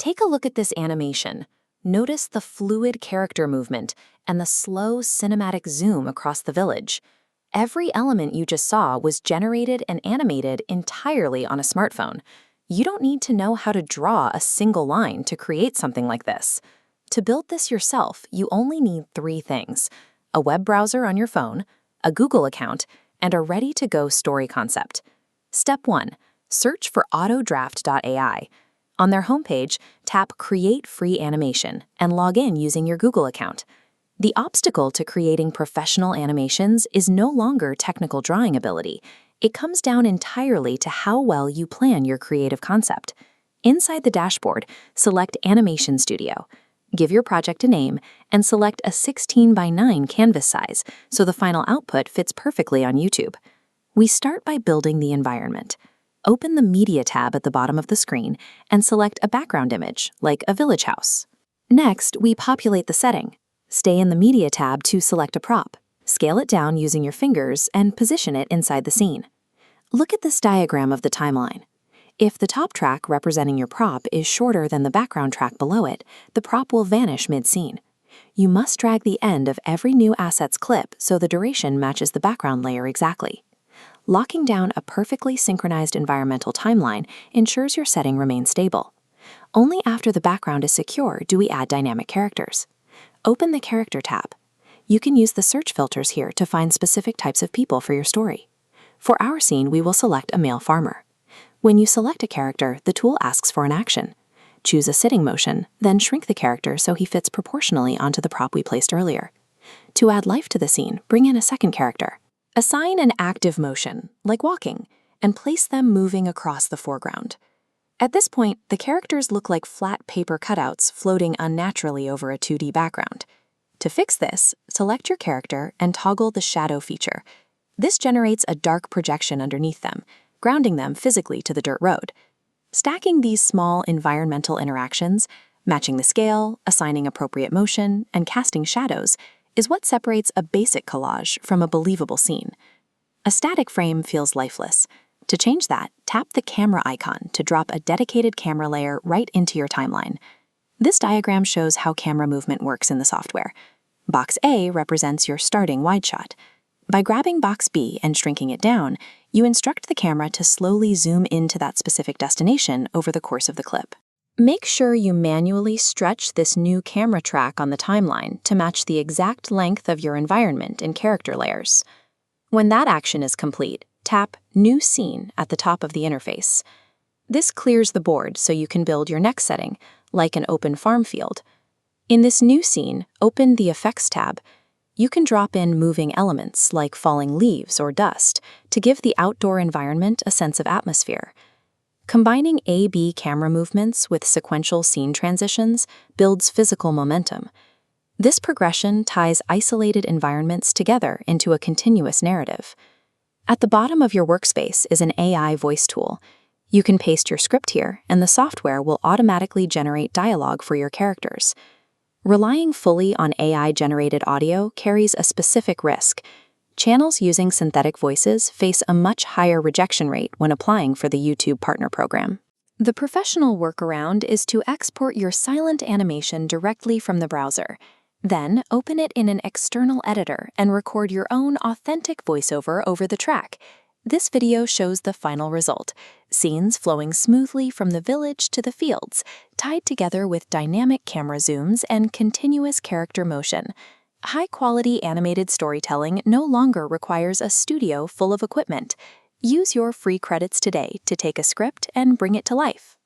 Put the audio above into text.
Take a look at this animation. Notice the fluid character movement and the slow cinematic zoom across the village. Every element you just saw was generated and animated entirely on a smartphone. You don't need to know how to draw a single line to create something like this. To build this yourself, you only need 3 things: a web browser on your phone, a Google account, and a ready-to-go story concept. Step 1. Search for Autodraft.ai. On their homepage, tap Create Free Animation and log in using your Google account. The obstacle to creating professional animations is no longer technical drawing ability. It comes down entirely to how well you plan your creative concept. Inside the dashboard, select Animation Studio. Give your project a name and select a 16:9 canvas size so the final output fits perfectly on YouTube. We start by building the environment. Open the Media tab at the bottom of the screen and select a background image, like a village house. Next, we populate the setting. Stay in the Media tab to select a prop. Scale it down using your fingers and position it inside the scene. Look at this diagram of the timeline. If the top track representing your prop is shorter than the background track below it, the prop will vanish mid-scene. You must drag the end of every new asset's clip so the duration matches the background layer exactly. Locking down a perfectly synchronized environmental timeline ensures your setting remains stable. Only after the background is secure do we add dynamic characters. Open the Character tab. You can use the search filters here to find specific types of people for your story. For our scene, we will select a male farmer. When you select a character, the tool asks for an action. Choose a sitting motion, then shrink the character so he fits proportionally onto the prop we placed earlier. To add life to the scene, bring in a second character. Assign an active motion, like walking, and place them moving across the foreground. At this point, the characters look like flat paper cutouts floating unnaturally over a 2D background. To fix this, select your character and toggle the shadow feature. This generates a dark projection underneath them, grounding them physically to the dirt road. Stacking these small environmental interactions, matching the scale, assigning appropriate motion, and casting shadows, is what separates a basic collage from a believable scene. A static frame feels lifeless. To change that, tap the camera icon to drop a dedicated camera layer right into your timeline. This diagram shows how camera movement works in the software. Box A represents your starting wide shot. By grabbing box B and shrinking it down, you instruct the camera to slowly zoom into that specific destination over the course of the clip. Make sure you manually stretch this new camera track on the timeline to match the exact length of your environment and character layers. When that action is complete, tap New Scene at the top of the interface. This clears the board so you can build your next setting, like an open farm field. In this new scene, open the Effects tab. You can drop in moving elements like falling leaves or dust to give the outdoor environment a sense of atmosphere. Combining A/B camera movements with sequential scene transitions builds physical momentum. This progression ties isolated environments together into a continuous narrative. At the bottom of your workspace is an AI voice tool. You can paste your script here, and the software will automatically generate dialogue for your characters. Relying fully on AI-generated audio carries a specific risk. Channels using synthetic voices face a much higher rejection rate when applying for the YouTube Partner Program. The professional workaround is to export your silent animation directly from the browser. Then, open it in an external editor and record your own authentic voiceover over the track. This video shows the final result: scenes flowing smoothly from the village to the fields, tied together with dynamic camera zooms and continuous character motion. High-quality animated storytelling no longer requires a studio full of equipment. Use your free credits today to take a script and bring it to life.